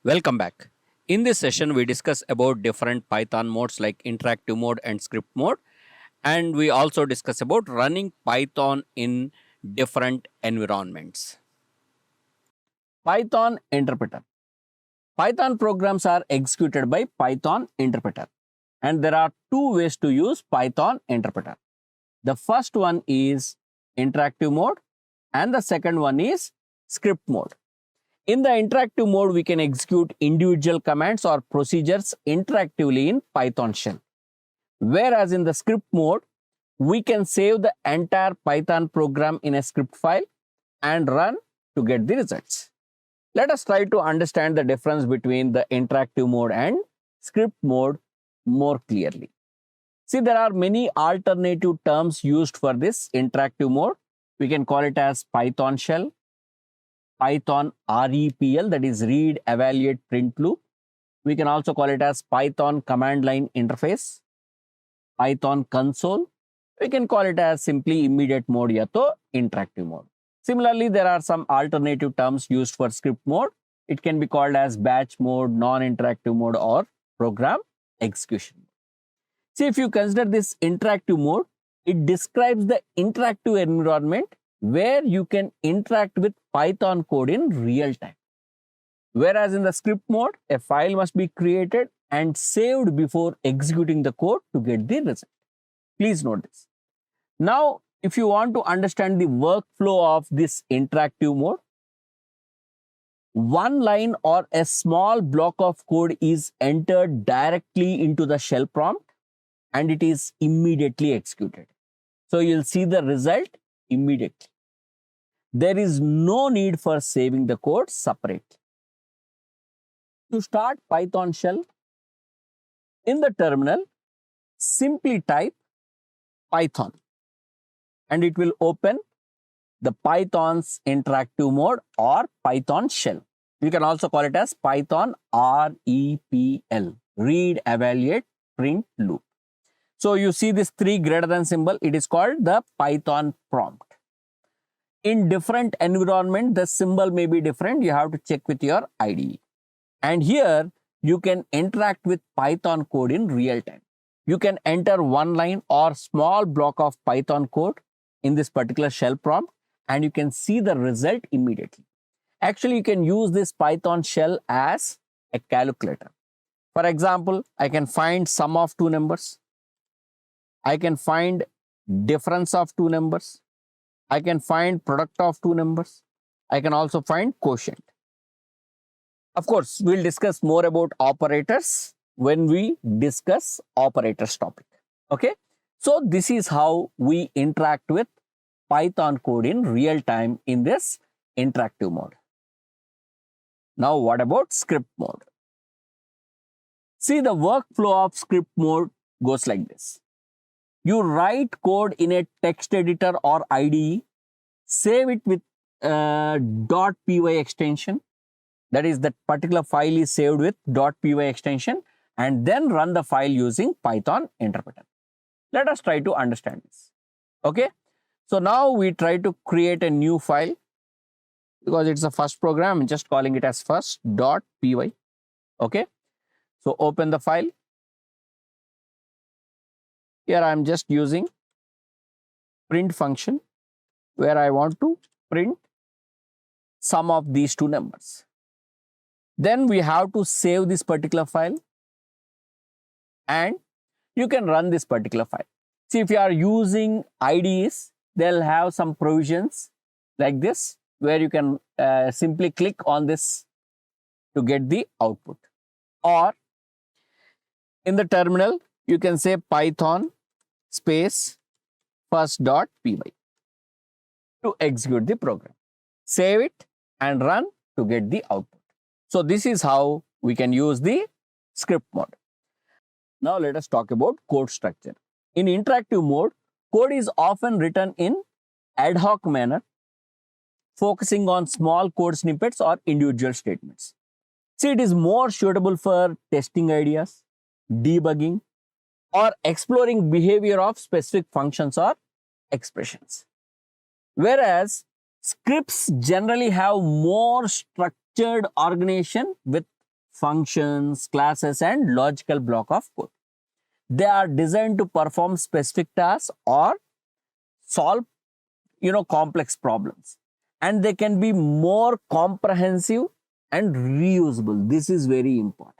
Welcome back. In this session, we discuss about different Python modes like interactive mode and script mode. And we also discuss about running Python in different environments. Python interpreter. Python programs are executed by Python interpreter. And there are two ways to use Python interpreter. The first one is interactive mode and the second one is script mode. In the interactive mode, we can execute individual commands or procedures interactively in Python shell. Whereas in the script mode, we can save the entire Python program in a script file and run to get the results. Let us try to understand the difference between the interactive mode and script mode more clearly. See, there are many alternative terms used for this interactive mode. We can call it as Python shell, Python REPL, that is read, evaluate, print loop. We can also call it as Python command line interface, Python console. We can call it as simply immediate mode ya to interactive mode. Similarly, there are some alternative terms used for script mode. It can be called as batch mode, non-interactive mode, or program execution mode. See, if you consider this interactive mode, it describes the interactive environment where you can interact with Python code in real time. Whereas in the script mode, a file must be created and saved before executing the code to get the result. Please note this. Now, if you want to understand the workflow of this interactive mode, one line or a small block of code is entered directly into the shell prompt and it is immediately executed. So you'll see the result immediately. There is no need for saving the code separately. To start Python shell, in the terminal, simply type Python and it will open the Python's interactive mode or Python shell. You can also call it as Python REPL, read, evaluate, print loop. So you see this 3 greater than symbol, it is called the Python prompt. In different environment, the symbol may be different. You have to check with your IDE. And here you can interact with Python code in real time. You can enter one line or small block of Python code in this particular shell prompt and you can see the result immediately. Actually, you can use this Python shell as a calculator. For example, I can find sum of two numbers. I can find difference of two numbers. I can find product of two numbers. I can also find quotient. Of course, we'll discuss more about operators when we discuss operators topic. Okay. So this is how we interact with Python code in real time in this interactive mode. Now, what about script mode? See, the workflow of script mode goes like this. You write code in a text editor or IDE, save it with .py extension. That is, that particular file is saved with .py extension and then run the file using Python interpreter. Let us try to understand this. Okay. So now we try to create a new file because it's the first program. I'm just calling it as first.py. Okay. So open the file. Here I am just using print function where I want to print sum of these two numbers. Then we have to save this particular file and you can run this particular file. See, if you are using IDEs, they'll have some provisions like this where you can simply click on this to get the output. Or in the terminal, you can say Python space first.py to execute the program. Save it and run to get the output. So this is how we can use the script mode. Now let us talk about code structure. In interactive mode, code is often written in ad hoc manner, focusing on small code snippets or individual statements. See, it is more suitable for testing ideas, debugging, or exploring behavior of specific functions or expressions. Whereas scripts generally have more structured organization with functions, classes, and logical block of code. They are designed to perform specific tasks or solve, complex problems. And they can be more comprehensive and reusable. This is very important.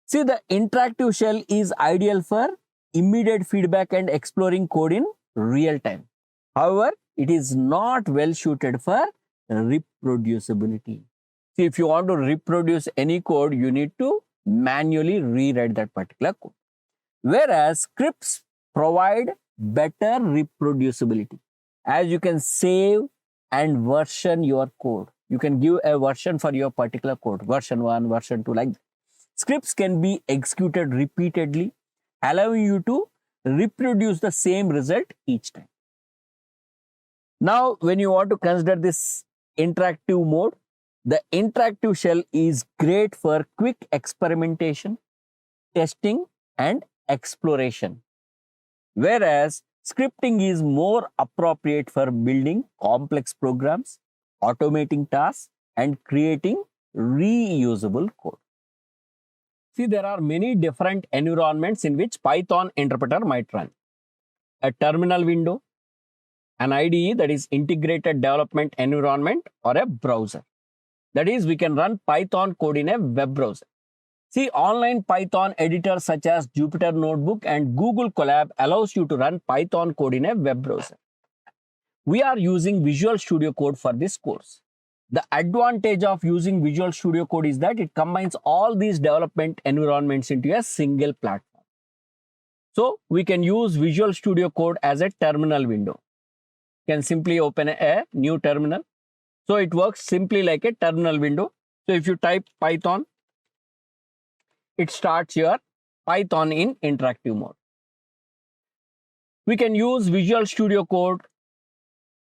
See, the interactive shell is ideal for immediate feedback and exploring code in real time. However, it is not well suited for reproducibility. See, if you want to reproduce any code, you need to manually rewrite that particular code. Whereas scripts provide better reproducibility, as you can save and version your code. You can give a version for your particular code, version 1, version 2, like that. Scripts can be executed repeatedly, allowing you to reproduce the same result each time. Now, when you want to consider this interactive mode, the interactive shell is great for quick experimentation, testing, and exploration. Whereas scripting is more appropriate for building complex programs, automating tasks, and creating reusable code. See, there are many different environments in which Python interpreter might run. A terminal window, an IDE, that is integrated development environment, or a browser. That is, we can run Python code in a web browser. See, online Python editors such as Jupyter Notebook and Google Colab allows you to run Python code in a web browser. We are using Visual Studio Code for this course. The advantage of using Visual Studio Code is that it combines all these development environments into a single platform. So we can use Visual Studio Code as a terminal window. You can simply open a new terminal. So it works simply like a terminal window. So if you type Python, it starts your Python in interactive mode. We can use Visual Studio Code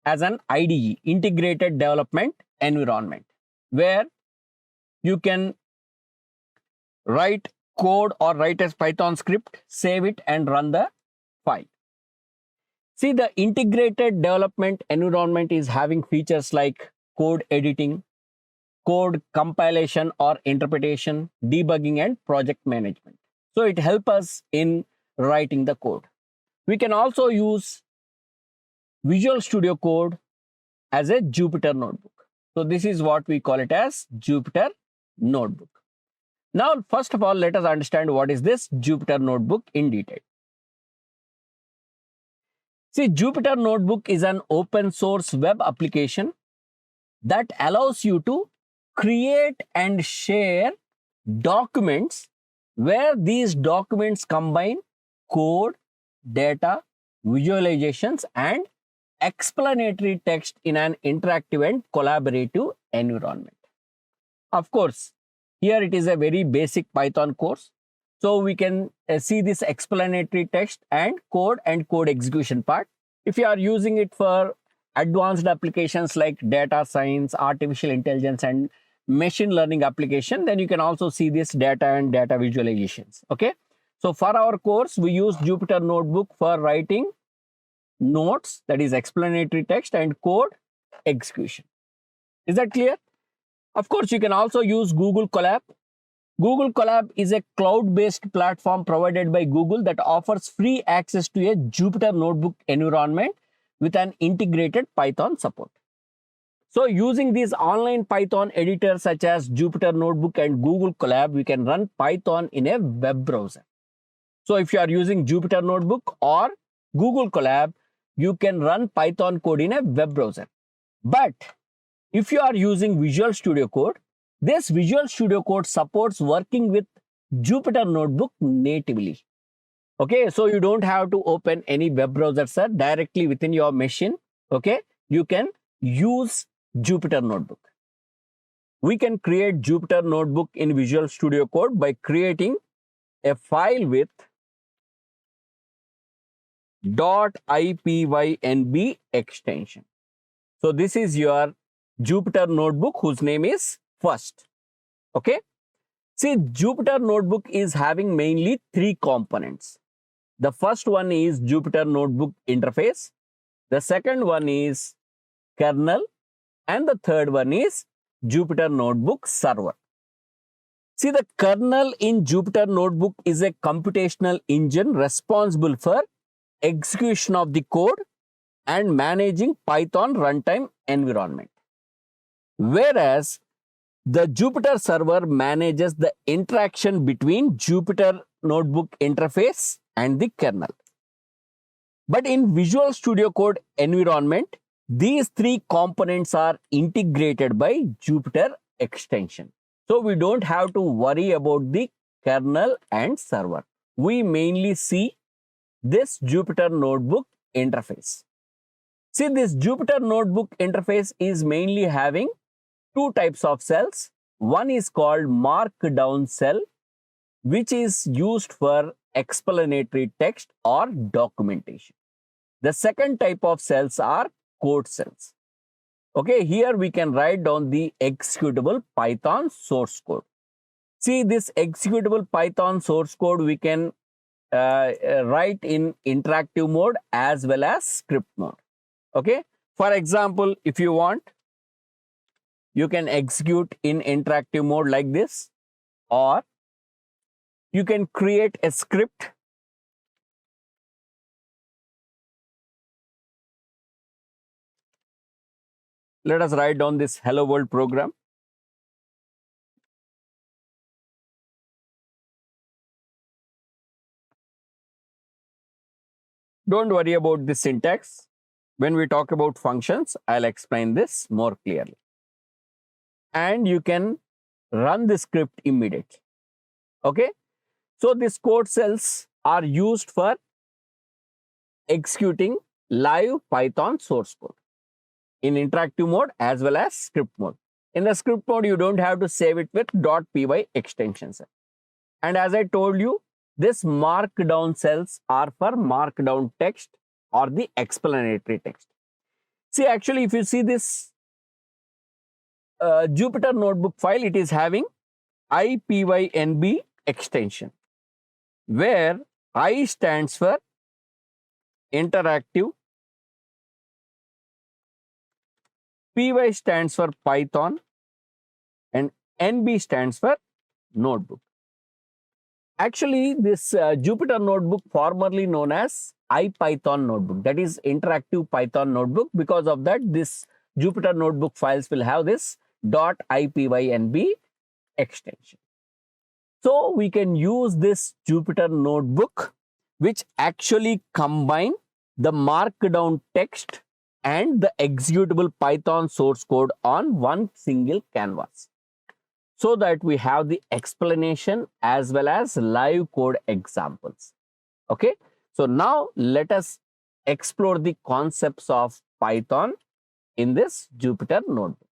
as an IDE, integrated development environment, where you can write code or write a Python script, save it, and run the file. See, the integrated development environment is having features like code editing, code compilation or interpretation, debugging, and project management. So it helps us in writing the code. We can also use Visual Studio Code as a Jupyter Notebook. So this is what we call it as Jupyter Notebook. Now, first of all, let us understand what is this Jupyter Notebook in detail. See, Jupyter Notebook is an open source web application that allows you to create and share documents where these documents combine code, data, visualizations, and explanatory text in an interactive and collaborative environment. Of course, here it is a very basic Python course. So we can see this explanatory text and code execution part. If you are using it for advanced applications like data science, artificial intelligence, and machine learning application, then you can also see this data and data visualizations. Okay. So for our course, we use Jupyter Notebook for writing notes, that is explanatory text, and code execution. Is that clear? Of course, you can also use Google Colab. Google Colab is a cloud-based platform provided by Google that offers free access to a Jupyter Notebook environment with an integrated Python support. So using these online Python editors such as Jupyter Notebook and Google Colab, we can run Python in a web browser. So if you are using Jupyter Notebook or Google Colab, you can run Python code in a web browser. But if you are using Visual Studio Code, this Visual Studio Code supports working with Jupyter Notebook natively. Okay, so you don't have to open any web browser, sir, directly within your machine. Okay, you can use Jupyter Notebook. We can create Jupyter Notebook in Visual Studio Code by creating a file with .ipynb extension. So this is your Jupyter Notebook whose name is first. Okay. See, Jupyter Notebook is having mainly three components. The first one is Jupyter Notebook interface. The second one is kernel. And the third one is Jupyter Notebook server. See, the kernel in Jupyter Notebook is a computational engine responsible for execution of the code and managing Python runtime environment. Whereas the Jupyter server manages the interaction between Jupyter Notebook interface and the kernel. But in Visual Studio Code environment, these three components are integrated by Jupyter extension. So we don't have to worry about the kernel and server. We mainly see this Jupyter Notebook interface. See, this Jupyter Notebook interface is mainly having two types of cells. One is called markdown cell, which is used for explanatory text or documentation. The second type of cells are code cells. Okay, here we can write down the executable Python source code. See, this executable Python source code we can write in interactive mode as well as script mode. Okay, for example, if you want, you can execute in interactive mode like this, or you can create a script . Let us write down this hello world program. Don't worry about the syntax. When we talk about functions, I'll explain this more clearly. And you can run the script immediately. Okay. So these code cells are used for executing live Python source code in interactive mode as well as script mode. In the script mode, you don't have to save it with .py extensions. And as I told you, this markdown cells are for markdown text or the explanatory text. See, actually, if you see this Jupyter Notebook file, it is having IPYNB extension, where I stands for interactive, PY stands for Python, and NB stands for notebook. Actually, this Jupyter Notebook, formerly known as IPython Notebook, that is interactive Python notebook. Because of that, this Jupyter Notebook files will have this .ipynb extension. So we can use this Jupyter Notebook, which actually combine the markdown text and the executable Python source code on one single canvas, so that we have the explanation as well as live code examples. Okay, so now let us explore the concepts of Python in this Jupyter Notebook.